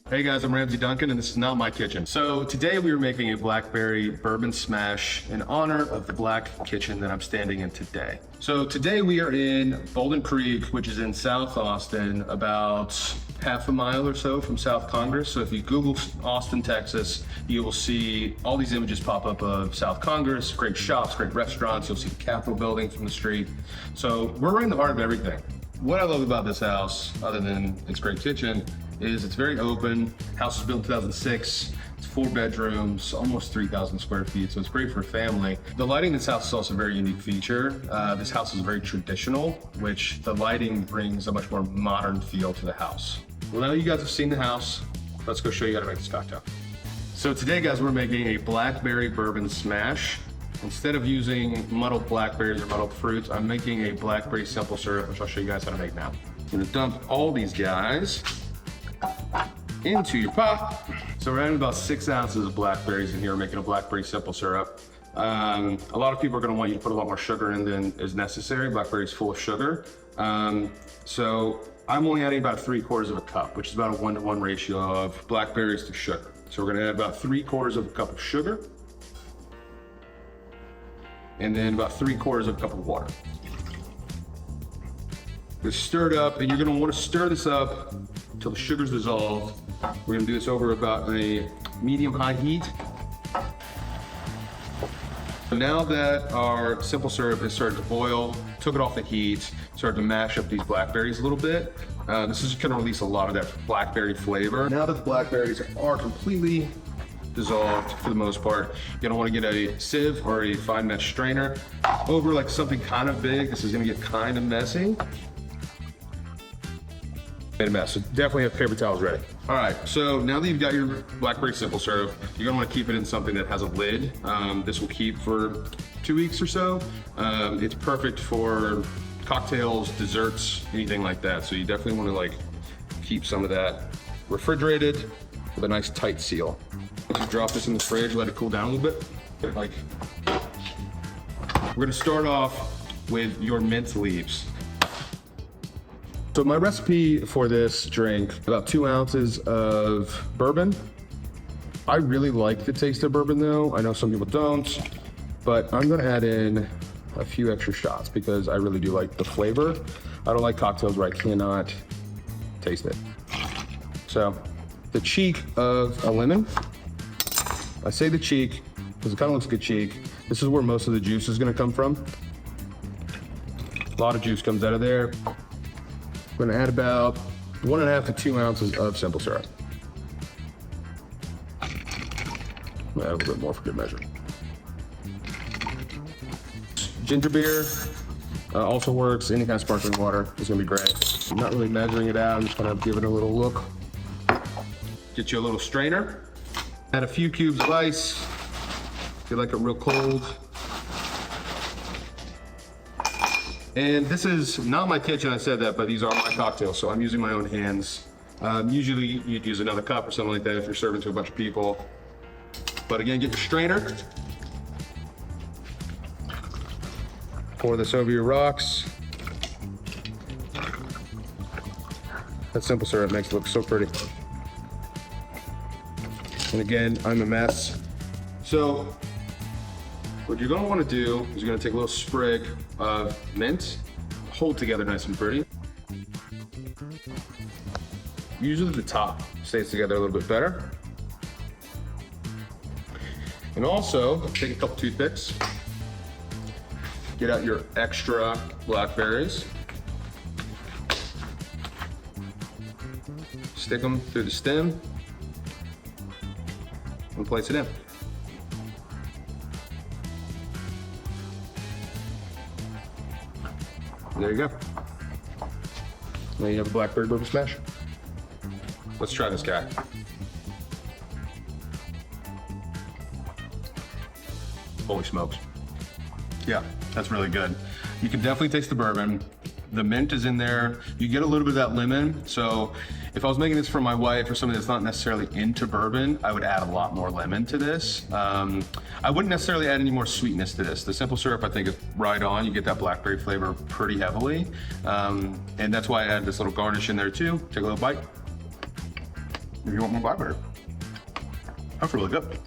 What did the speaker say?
Hey guys, I'm Ramsey Duncan and this is Not My Kitchen. So today we are making a Blackberry Bourbon Smash in honor of the black kitchen that I'm standing in today. So today we are in Bouldin Creek, which is in South Austin, about half a mile or so from South Congress. So if you Google Austin, Texas, you will see all these images pop up of South Congress, great shops, great restaurants. You'll see the Capitol building from the street. So we're right in the heart of everything. What I love about this house, other than its great kitchen, is it's very open. House was built in 2006. It's 4 bedrooms, almost 3,000 square feet, so it's great for a family. The lighting in this house is also a very unique feature. This house is very traditional, which the lighting brings a much more modern feel to the house. Well, now you guys have seen the house, let's go show you how to make this cocktail. So today, guys, we're making a Blackberry Bourbon Smash. Instead of using muddled blackberries or muddled fruits, I'm making a blackberry simple syrup, which I'll show you guys how to make now. I'm gonna dump all these guys into your pot. So we're adding about 6 ounces of blackberries in here, making a blackberry simple syrup. A lot of people are gonna want you to put a lot more sugar in than is necessary. Blackberry is full of sugar. So I'm only adding about 3/4 of a cup, which is about a 1-to-1 ratio of blackberries to sugar. So we're gonna add about 3/4 of a cup of sugar, and then about 3/4 of a cup of water. Just stir it up, and you're gonna wanna stir this up until the sugar's dissolved. We're gonna do this over about a medium-high heat. Now that our simple syrup is starting to boil, took it off the heat, started to mash up these blackberries a little bit. This is gonna release a lot of that blackberry flavor. Now that the blackberries are completely dissolved for the most part, you're gonna wanna get a sieve or a fine mesh strainer over like something kind of big. This is gonna get kind of messy. Made a mess, so definitely have paper towels ready. All right, so now that you've got your blackberry simple syrup, you're gonna wanna keep it in something that has a lid. This will keep for 2 weeks or so. It's perfect for cocktails, desserts, anything like that. So you definitely wanna like keep some of that refrigerated with a nice tight seal. Just drop this in the fridge, let it cool down a little bit. We're gonna start off with your mint leaves. So my recipe for this drink, about 2 ounces of bourbon. I really like the taste of bourbon though. I know some people don't, but I'm gonna add in a few extra shots because I really do like the flavor. I don't like cocktails where I cannot taste it. So the cheek of a lemon. I say the cheek because it kind of looks like a cheek. This is where most of the juice is gonna come from. A lot of juice comes out of there. We're gonna add about 1.5 to 2 ounces of simple syrup. Add a little bit more for good measure. Ginger beer also works. Any kind of sparkling water is gonna be great. I'm not really measuring it out. I'm just gonna give it a little look. Get you a little strainer. Add a few cubes of ice. Get like it real cold. And this is not my kitchen, I said that, but these are my cocktails, so I'm using my own hands. Usually you'd use another cup or something like that if you're serving to a bunch of people. But again, get your strainer. Pour this over your rocks. That simple syrup makes it look so pretty. And again, I'm a mess. So what you're gonna wanna do is you're gonna take a little sprig of mint, hold together nice and pretty. Usually the top stays together a little bit better. And also, take a couple toothpicks, get out your extra blackberries, stick them through the stem, and place it in. There you go. Now you have a Blackberry Bourbon Smash. Let's try this guy. Holy smokes. Yeah, that's really good. You can definitely taste the bourbon. The mint is in there. You get a little bit of that lemon. So if I was making this for my wife or somebody that's not necessarily into bourbon, I would add a lot more lemon to this. I wouldn't necessarily add any more sweetness to this. The simple syrup, I think, is right on. You get that blackberry flavor pretty heavily. And that's why I add this little garnish in there too. Take a little bite. if you want more blackberry. That's really good.